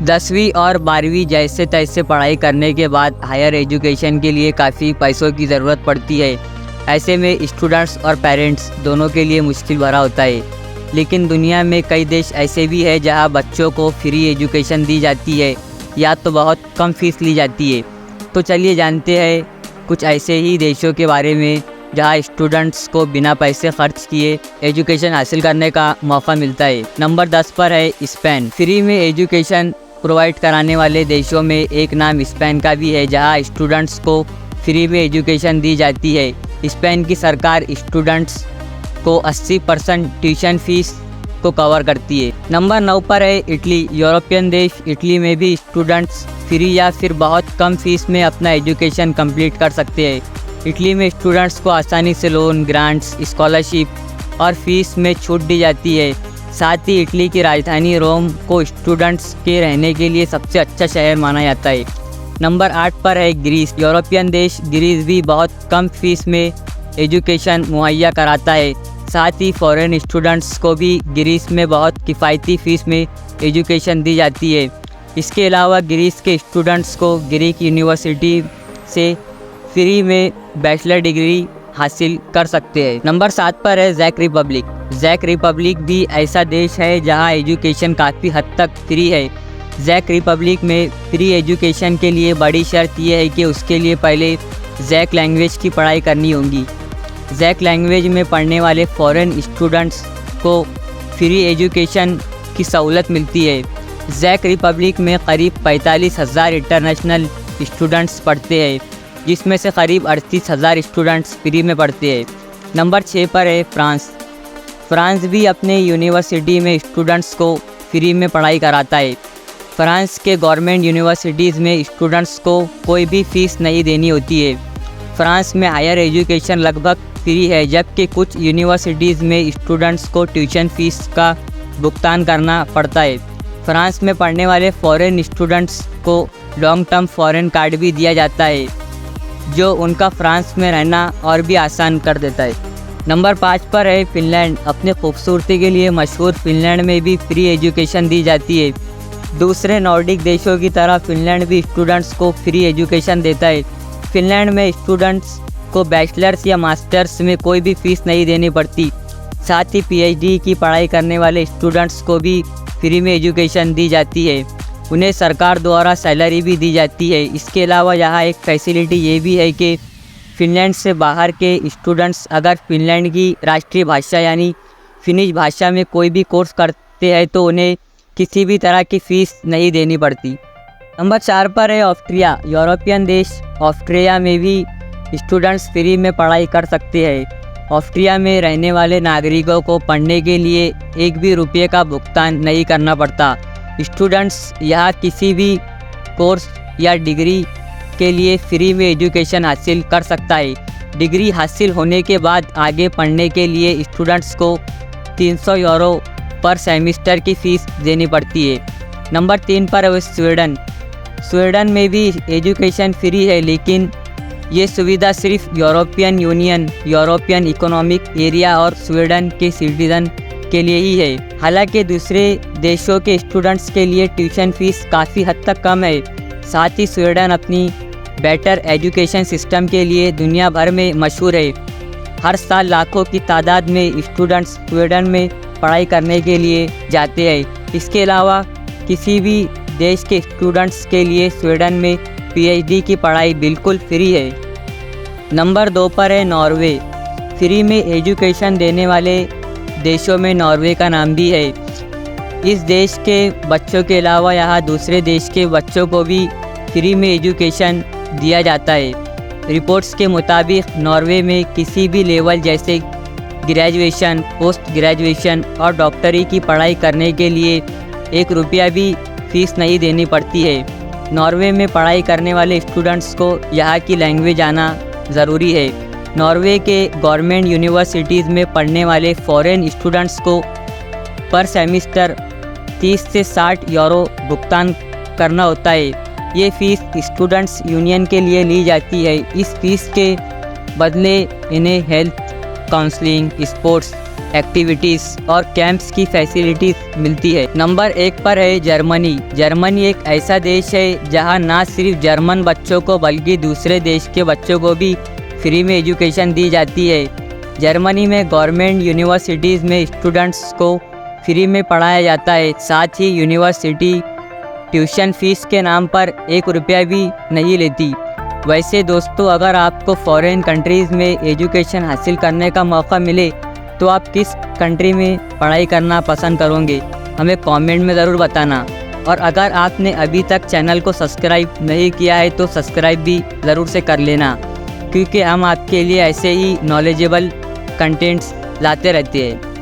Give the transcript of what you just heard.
10वीं और 12वीं जैसे तैसे पढ़ाई करने के बाद हायर एजुकेशन के लिए काफ़ी पैसों की ज़रूरत पड़ती है। ऐसे में स्टूडेंट्स और पेरेंट्स दोनों के लिए मुश्किल भरा होता है। लेकिन दुनिया में कई देश ऐसे भी है जहां बच्चों को फ्री एजुकेशन दी जाती है या तो बहुत कम फीस ली जाती है। तो चलिए जानते हैं कुछ ऐसे ही देशों के बारे में जहां स्टूडेंट्स को बिना पैसे खर्च किए एजुकेशन हासिल करने का मौका मिलता है। नंबर 10 पर है स्पेन। फ्री में एजुकेशन प्रोवाइड कराने वाले देशों में एक नाम स्पेन का भी है, जहां स्टूडेंट्स को फ्री में एजुकेशन दी जाती है। स्पेन की सरकार स्टूडेंट्स को 80% ट्यूशन फीस को कवर करती है। नंबर 9 पर है इटली। यूरोपियन देश इटली में भी स्टूडेंट्स फ्री या फिर बहुत कम फीस में अपना एजुकेशन कंप्लीट कर सकते हैं। इटली में स्टूडेंट्स को आसानी से लोन, ग्रांट्स, स्कॉलरशिप और फीस में छूट दी जाती है। साथ ही इटली की राजधानी रोम को स्टूडेंट्स के रहने के लिए सबसे अच्छा शहर माना जाता है। नंबर 8 पर है ग्रीस। यूरोपियन देश ग्रीस भी बहुत कम फीस में एजुकेशन मुहैया कराता है। साथ ही फॉरेन स्टूडेंट्स को भी ग्रीस में बहुत किफ़ायती फ़ीस में एजुकेशन दी जाती है। इसके अलावा ग्रीस के स्टूडेंट्स को ग्रीक यूनिवर्सिटी से फ्री में बैचलर डिग्री हासिल कर सकते हैं। नंबर 7 पर है चेक रिपब्लिक। चेक रिपब्लिक भी ऐसा देश है जहां एजुकेशन काफ़ी हद तक फ्री है। चेक रिपब्लिक में फ्री एजुकेशन के लिए बड़ी शर्त यह है कि उसके लिए पहले चेक लैंग्वेज की पढ़ाई करनी होगी। चेक लैंग्वेज में पढ़ने वाले फॉरेन स्टूडेंट्स को फ्री एजुकेशन की सहूलत मिलती है। चेक रिपब्लिक में करीब 45,000 इंटरनेशनल स्टूडेंट्स पढ़ते हैं, जिसमें से करीब 38,000 स्टूडेंट्स फ्री में पढ़ते हैं। नंबर 6 पर है फ्रांस। फ्रांस भी अपने यूनिवर्सिटी में स्टूडेंट्स को फ्री में पढ़ाई कराता है। फ्रांस के गवर्नमेंट यूनिवर्सिटीज़ में स्टूडेंट्स को कोई भी फ़ीस नहीं देनी होती है। फ्रांस में हायर एजुकेशन लगभग फ्री है, जबकि कुछ यूनिवर्सिटीज़ में स्टूडेंट्स को ट्यूशन फ़ीस का भुगतान करना पड़ता है। फ्रांस में पढ़ने वाले फॉरेन स्टूडेंट्स को लॉन्ग टर्म फॉरेन कार्ड भी दिया जाता है, जो उनका फ्रांस में रहना और भी आसान कर देता है। नंबर 5 पर है फिनलैंड। अपनी खूबसूरती के लिए मशहूर फिनलैंड में भी फ्री एजुकेशन दी जाती है। दूसरे नॉर्डिक देशों की तरह फिनलैंड भी स्टूडेंट्स को फ्री एजुकेशन देता है। फिनलैंड में स्टूडेंट्स को बैचलर्स या मास्टर्स में कोई भी फ़ीस नहीं देनी पड़ती। साथ ही पीएचडी की पढ़ाई करने वाले स्टूडेंट्स को भी फ्री में एजुकेशन दी जाती है। उन्हें सरकार द्वारा सैलरी भी दी जाती है। इसके अलावा यहाँ एक फैसिलिटी ये भी है कि फिनलैंड से बाहर के स्टूडेंट्स अगर फिनलैंड की राष्ट्रीय भाषा यानी फिनिश भाषा में कोई भी कोर्स करते हैं तो उन्हें किसी भी तरह की फ़ीस नहीं देनी पड़ती। नंबर 4 पर है ऑस्ट्रिया। यूरोपियन देश ऑस्ट्रिया में भी स्टूडेंट्स फ्री में पढ़ाई कर सकते हैं। ऑस्ट्रिया में रहने वाले नागरिकों को पढ़ने के लिए एक भी रुपये का भुगतान नहीं करना पड़ता। स्टूडेंट्स यहाँ किसी भी कोर्स या डिग्री के लिए फ्री में एजुकेशन हासिल कर सकता है। डिग्री हासिल होने के बाद आगे पढ़ने के लिए स्टूडेंट्स को 300 यूरो पर सेमेस्टर की फ़ीस देनी पड़ती है। नंबर 3 पर है स्वीडन। स्वीडन में भी एजुकेशन फ्री है, लेकिन ये सुविधा सिर्फ European union, European economic area और स्वीडन के सिटीजन के लिए ही है। हालांकि दूसरे देशों के स्टूडेंट्स के लिए ट्यूशन फीस काफ़ी हद तक कम है। साथ ही स्वीडन अपनी बेटर एजुकेशन सिस्टम के लिए दुनिया भर में मशहूर है। हर साल लाखों की तादाद में स्टूडेंट्स स्वीडन में पढ़ाई करने के लिए जाते हैं। इसके अलावा किसी भी देश के स्टूडेंट्स के लिए स्वीडन में पीएचडी की पढ़ाई बिल्कुल फ्री है। नंबर 2 पर है नॉर्वे। फ्री में एजुकेशन देने वाले देशों में नॉर्वे का नाम भी है। इस देश के बच्चों के अलावा यहाँ दूसरे देश के बच्चों को भी फ्री में एजुकेशन दिया जाता है। रिपोर्ट्स के मुताबिक नॉर्वे में किसी भी लेवल जैसे ग्रेजुएशन, पोस्ट ग्रेजुएशन और डॉक्टरी की पढ़ाई करने के लिए 1 रुपया भी फ़ीस नहीं देनी पड़ती है। नॉर्वे में पढ़ाई करने वाले स्टूडेंट्स को यहाँ की लैंग्वेज आना ज़रूरी है। नॉर्वे के गवर्नमेंट यूनिवर्सिटीज़ में पढ़ने वाले फॉरेन स्टूडेंट्स को पर सेमेस्टर 30 से 60 यूरो भुगतान करना होता है। ये फ़ीस स्टूडेंट्स यूनियन के लिए ली जाती है। इस फीस के बदले इन्हें हेल्थ, काउंसलिंग, स्पोर्ट्स एक्टिविटीज़ और कैंप्स की फैसिलिटीज़ मिलती है। नंबर 1 पर है जर्मनी। जर्मनी एक ऐसा देश है जहां ना सिर्फ जर्मन बच्चों को बल्कि दूसरे देश के बच्चों को भी फ्री में एजुकेशन दी जाती है। जर्मनी में गवर्नमेंट यूनिवर्सिटीज़ में स्टूडेंट्स को फ्री में पढ़ाया जाता है। साथ ही यूनिवर्सिटी ट्यूशन फ़ीस के नाम पर 1 रुपया भी नहीं लेती। वैसे दोस्तों, अगर आपको फॉरेन कंट्रीज़ में एजुकेशन हासिल करने का मौका मिले तो आप किस कंट्री में पढ़ाई करना पसंद करोगे, हमें कमेंट में ज़रूर बताना। और अगर आपने अभी तक चैनल को सब्सक्राइब नहीं किया है तो सब्सक्राइब भी ज़रूर से कर लेना, क्योंकि हम आपके लिए ऐसे ही नॉलेजेबल कंटेंट्स लाते रहते हैं।